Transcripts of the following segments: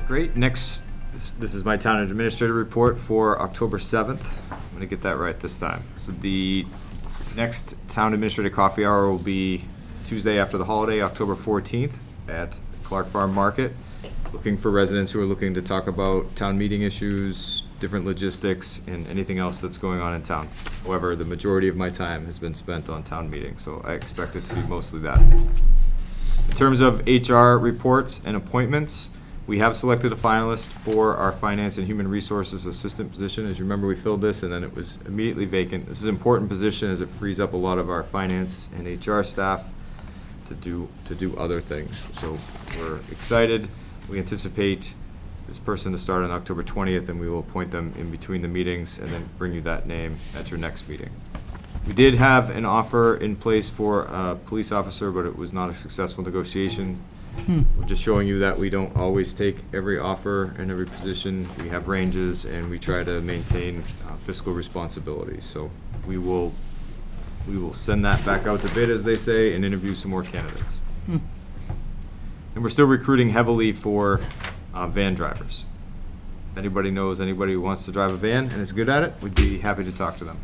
Great. Next, this is my town administrator report for October 7th. I'm going to get that right this time. So the next town administrator coffee hour will be Tuesday after the holiday, October 14th at Clark Farm Market. Looking for residents who are looking to talk about town meeting issues, different logistics, and anything else that's going on in town. However, the majority of my time has been spent on town meetings, so I expect it to be mostly that. In terms of HR reports and appointments, we have selected a finalist for our Finance and Human Resources Assistant position. As you remember, we filled this and then it was immediately vacant. This is an important position as it frees up a lot of our finance and HR staff to do other things. So we're excited. We anticipate this person to start on October 20th, and we will appoint them in between the meetings and then bring you that name at your next meeting. We did have an offer in place for a police officer, but it was not a successful negotiation. We're just showing you that we don't always take every offer and every position. We have ranges, and we try to maintain fiscal responsibility. So we will send that back out to bid, as they say, and interview some more candidates. And we're still recruiting heavily for van drivers. If anybody knows anybody who wants to drive a van and is good at it, we'd be happy to talk to them.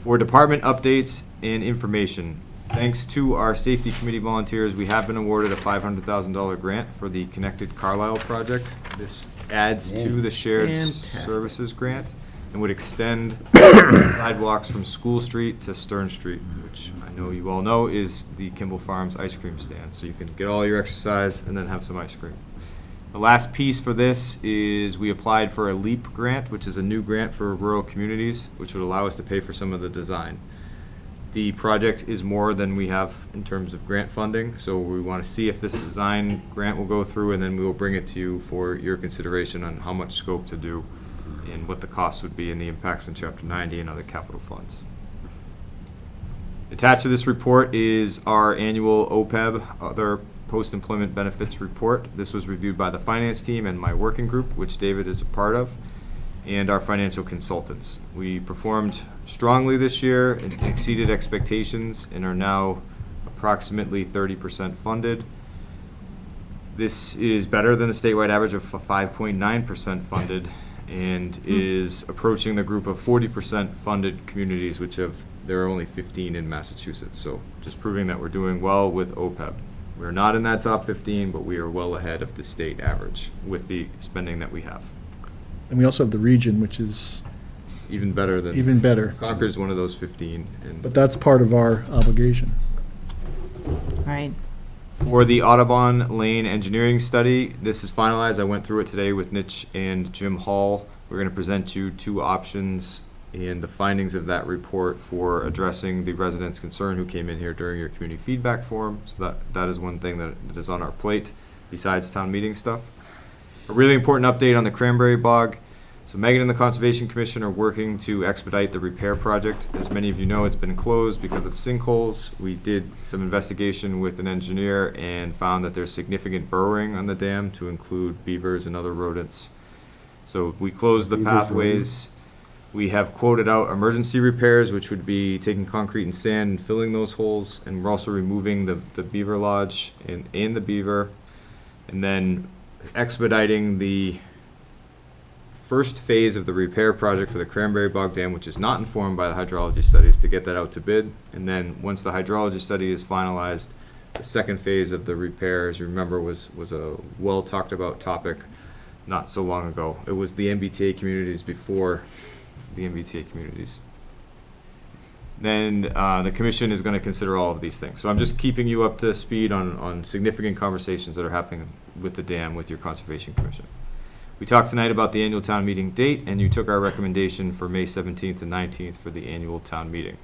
For department updates and information, thanks to our safety committee volunteers, we have been awarded a $500,000 grant for the Connected Carlisle project. This adds to the shared services grant and would extend sidewalks from School Street to Stern Street, which I know you all know is the Kimball Farms ice cream stand. So you can get all your exercise and then have some ice cream. The last piece for this is we applied for a LEAP grant, which is a new grant for rural communities, which would allow us to pay for some of the design. The project is more than we have in terms of grant funding, so we want to see if this design grant will go through, and then we will bring it to you for your consideration on how much scope to do and what the cost would be and the impacts in Chapter 90 and other capital funds. Attached to this report is our annual OPEB, other post-employment benefits report. This was reviewed by the finance team and my working group, which David is a part of, and our financial consultants. We performed strongly this year and exceeded expectations and are now approximately 30% funded. This is better than the statewide average of 5.9% funded and is approaching the group of 40% funded communities, which there are only 15 in Massachusetts. So just proving that we're doing well with OPEB. We're not in that top 15, but we are well ahead of the state average with the spending that we have. And we also have the region, which is even better than Concord is one of those 15. But that's part of our obligation. Right. For the Audubon Lane engineering study, this is finalized. I went through it today with Nitch and Jim Hall. We're going to present you two options and the findings of that report for addressing the residents' concern who came in here during your community feedback forum. So that is one thing that is on our plate besides town meeting stuff. A really important update on the cranberry bog. So Megan and the Conservation Commission are working to expedite the repair project. As many of you know, it's been closed because of sinkholes. We did some investigation with an engineer and found that there's significant burrowing on the dam to include beavers and other rodents. So we closed the pathways. We have quoted out emergency repairs, which would be taking concrete and sand and filling those holes, and we're also removing the beaver lodge and the beaver, and then expediting the first phase of the repair project for the Cranberry Bog Dam, which is not informed by the hydrology studies, to get that out to bid. And then once the hydrology study is finalized, the second phase of the repair, as you remember, was a well talked about topic not so long ago. It was the MBTA communities before the MBTA communities. Then the commission is going to consider all of these things. So I'm just keeping you up to speed on significant conversations that are happening with the dam with your Conservation Commission. We talked tonight about the annual town meeting date, and you took our recommendation for May 17th and 19th for the annual town meeting.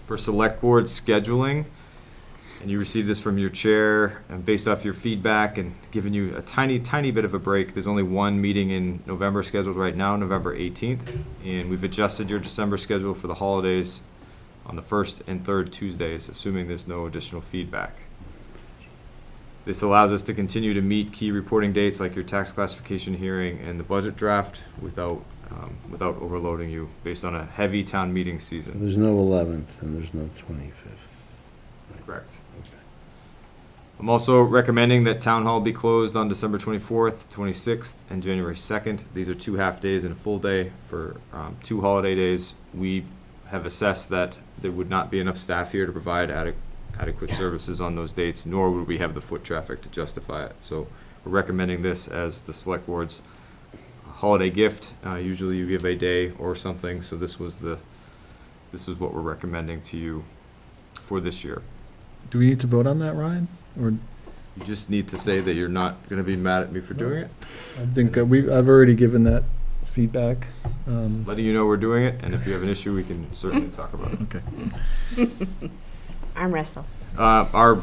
For select board scheduling, and you received this from your chair, and based off your feedback and giving you a tiny bit of a break, there's only one meeting in November scheduled right now, November 18th, and we've adjusted your December schedule for the holidays on the 1st and 3rd Tuesdays, assuming there's no additional feedback. This allows us to continue to meet key reporting dates like your tax classification hearing and the budget draft without overloading you based on a heavy town meeting season. There's no 11th and there's no 25th. Correct. Okay. I'm also recommending that Town Hall be closed on December 24th, 26th, and January 2nd. These are 2 half-days and a full day for 2 holiday days. We have assessed that there would not be enough staff here to provide adequate services on those dates, nor would we have the foot traffic to justify it. So we're recommending this as the select board's holiday gift. Usually you give a day or something, so this was what we're recommending to you for this year. Do we need to vote on that, Ryan? Or You just need to say that you're not going to be mad at me for doing it. I think I've already given that feedback. Letting you know we're doing it, and if you have an issue, we can certainly talk about it. Okay. Arm wrestle. Our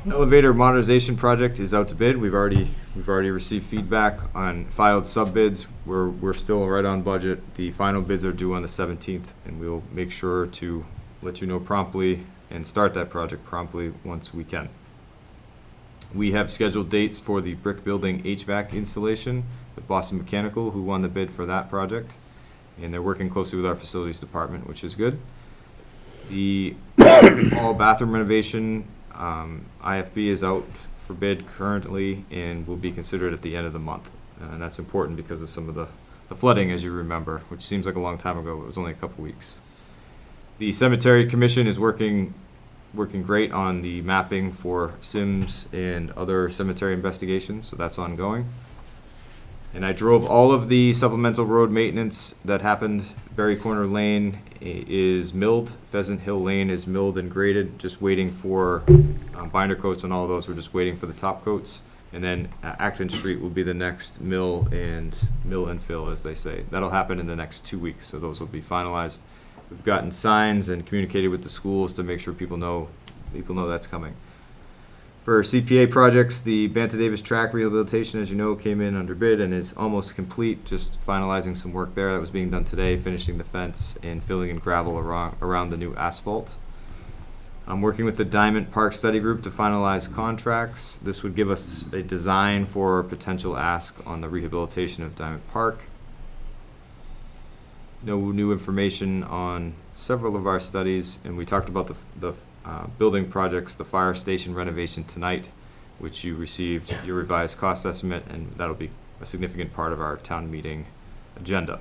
elevator modernization project is out to bid. We've already received feedback on filed sub-bids. We're still right on budget. The final bids are due on the 17th, and we'll make sure to let you know promptly and start that project promptly once we can. We have scheduled dates for the brick building HVAC installation with Boston Mechanical, who won the bid for that project, and they're working closely with our facilities department, which is good. The all bathroom renovation, IFB is out for bid currently and will be considered at the end of the month. And that's important because of some of the flooding, as you remember, which seems like a long time ago, but it was only a couple weeks. The cemetery commission is working great on the mapping for Sims and other cemetery investigations, so that's ongoing. And I drove all of the supplemental road maintenance that happened. Berry Corner Lane is milled. Pheasant Hill Lane is milled and graded, just waiting for binder coats on all of those. We're just waiting for the top coats. And then Acton Street will be the next mill and fill, as they say. That'll happen in the next 2 weeks, so those will be finalized. We've gotten signs and communicated with the schools to make sure people know that's coming. For CPA projects, the Banta Davis track rehabilitation, as you know, came in under bid and is almost complete, just finalizing some work there that was being done today, finishing the fence and filling in gravel around the new asphalt. I'm working with the Diamond Park Study Group to finalize contracts. This would give us a design for a potential ask on the rehabilitation of Diamond Park. No new information on several of our studies, and we talked about the building projects, the fire station renovation tonight, which you received your revised cost estimate, and that'll be a significant part of our town meeting agenda.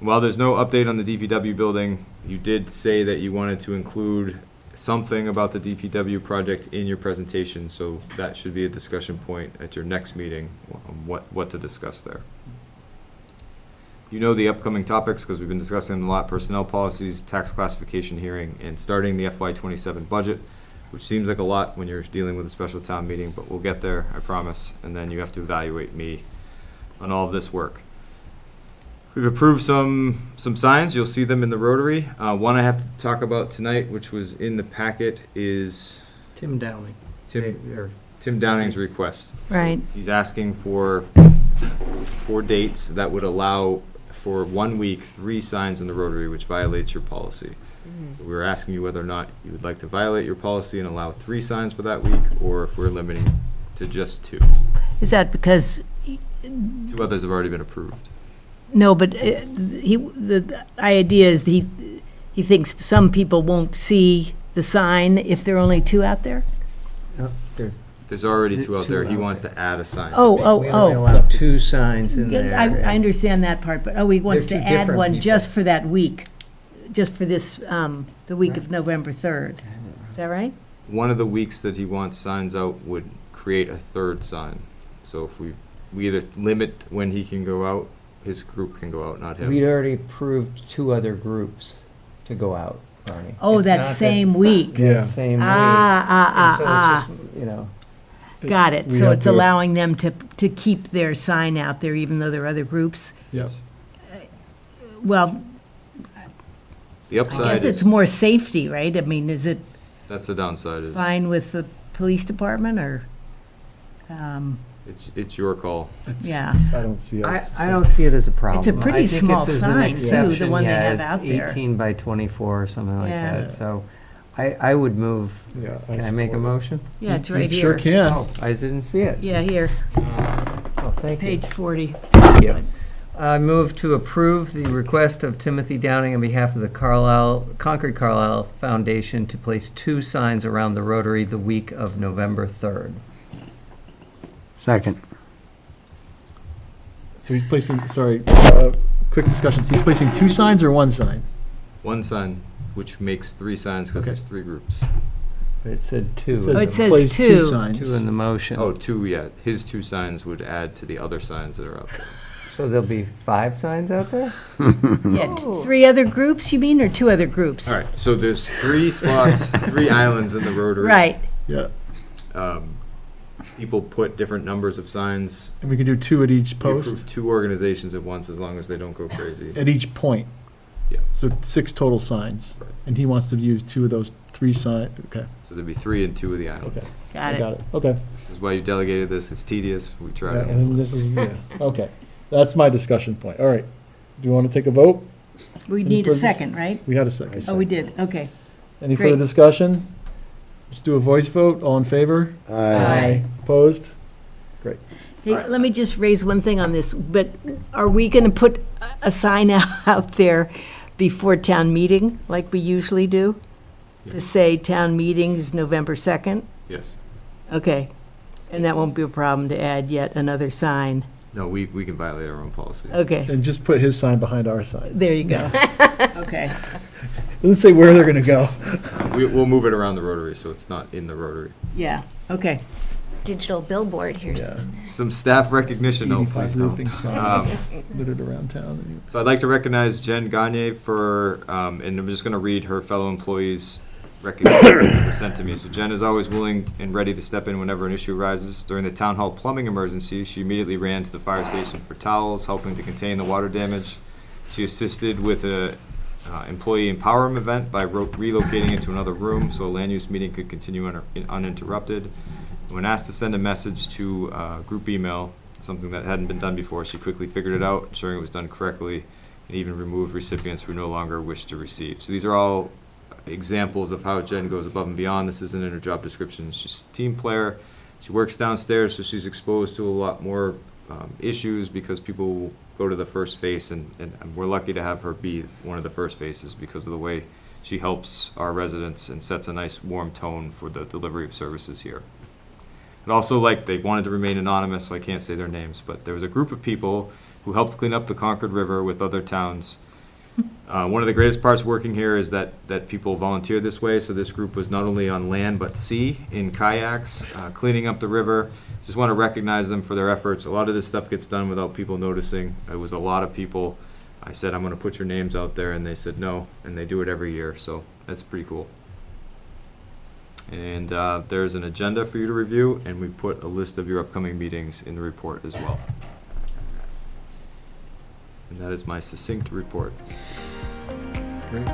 While there's no update on the DPW building, you did say that you wanted to include something about the DPW project in your presentation, so that should be a discussion point at your next meeting on what to discuss there. You know the upcoming topics because we've been discussing them a lot: personnel policies, tax classification hearing, and starting the FY27 budget, which seems like a lot when you're dealing with a special town meeting, but we'll get there, I promise, and then you have to evaluate me on all of this work. We've approved some signs. You'll see them in the Rotary. One I have to talk about tonight, which was in the packet, is Tim Downing. Tim Downing's request. So Right. he's asking for 4 dates that would allow for 1 week 3 signs in the Rotary, which violates your policy. So we were asking you whether or not you would like to violate your policy and allow 3 signs for that week, or if we're limiting to just 2. Is that because, 2 others have already been approved. no, but the idea is he thinks some people won't see the sign if there are only 2 out there? There's already 2 out there. He out wants to add a sign. We only allow 2 signs in there. I understand that part, but, he wants to They're 2 add different one people. just for that week, just for this, the week of November 3rd. Is that right? One of the weeks that he wants signs out would create a 3rd sign. So if we either limit when he can go out, his group can go out, not him. We'd already approved 2 other groups to go out, Barney. Oh, It's that not same week. Yeah. That same week. Ah, And so it's just, you know, Got it. We So have it's to- allowing them to keep their sign out there even though there are other groups? Yes. Well, The I upside guess it's is, more safety, right? I mean, is it that's the downside is, fine with the police department or? it's your call. Yeah. I don't see it. I don't see it as a problem. It's a pretty I think small it's as an sign, too, the exception. one they Yeah, have it's out there. 18 by 24 or something like Yeah. that. So I would move. Yeah, Can I make a support it. motion? Yeah, it's You right Sure here. can. Oh, I didn't see it. Yeah, here, Oh, thank you. page 40. Thank you. I move to approve the request of Timothy Downing on behalf of the Concord Carlisle Foundation to place 2 signs around the Rotary the week of November 3rd. Second. So he's placing, sorry, quick discussions. He's placing 2 signs or 1 sign? One sign, which makes 3 signs because Okay. there's 3 groups. It said 2. Oh, it says place 2. 2 signs. in the motion. Oh, 2, yeah. His 2 signs would add to the other signs that are out there. So there'll be 5 signs out there? Yeah, 3 other groups, you mean, or 2 other groups? All right, so there's 3 spots, 3 islands in the Rotary. Right, Yeah. People put different numbers of signs. And we can do 2 at each We post, approve 2 organizations at once as long as they don't go crazy. at each point. Yeah. So 6 total signs. Right. And he wants to use 2 of those 3 signs. Okay, So there'd be 3 and 2 of the islands. okay. got I it. got it. Okay. This is why you delegated this. It's tedious. We try Yeah, to. and this is, yeah, okay. That's my discussion point. All right. Do you want to take a vote? We Any need a further- second, right? We had a second. Oh, we did, okay. Any further Great. discussion? Let's do a voice vote. All in favor? Aye. Opposed? Hey, let me just raise one thing on this, but are we going to put a sign out there before town meeting, like we usually do? To Yes. say town meeting is November 2nd? Yes. Okay. And that won't be a problem to add yet another sign. No, we can violate our own policy. Okay, And just put his sign behind our sign. there you go. Okay, Doesn't say where they're gonna go. We'll move it around the Rotary, so it's not in the Rotary. yeah, okay. Digital billboard here Yeah. soon. Some staff recognition, no, 85 please roofing don't. signs littered around town. So I'd like to recognize Jen Gagne for, and I'm just going to read her fellow employees' recognition that were sent to me. So Jen is always willing and ready to step in whenever an issue arises. During the town hall plumbing emergency, she immediately ran to the fire station for towels, helping to contain the water damage. She assisted with a employee empowerment event by relocating into another room so a land use meeting could continue uninterrupted. When asked to send a message to group email, something that hadn't been done before, she quickly figured it out, ensuring it was done correctly, and even removed recipients who no longer wished to receive. So these are all examples of how Jen goes above and beyond. This isn't in her job description. She's a team player. She works downstairs, so she's exposed to a lot more issues because people go to the first face, and we're lucky to have her be one of the first faces because of the way she helps our residents and sets a nice warm tone for the delivery of services here. And also, like, they wanted to remain anonymous, so I can't say their names, but there was a group of people who helped clean up the Concord River with other towns. One of the greatest parts working here is that people volunteer this way, so this group was not only on land but sea, in kayaks, cleaning up the river. Just want to recognize them for their efforts. A lot of this stuff gets done without people noticing. It was a lot of people. I said, I'm going to put your names out there, and they said no, and they do it every year, so that's pretty cool. And there's an agenda for you to review, and we put a list of your upcoming meetings in the report as well. And that is my succinct report. Great.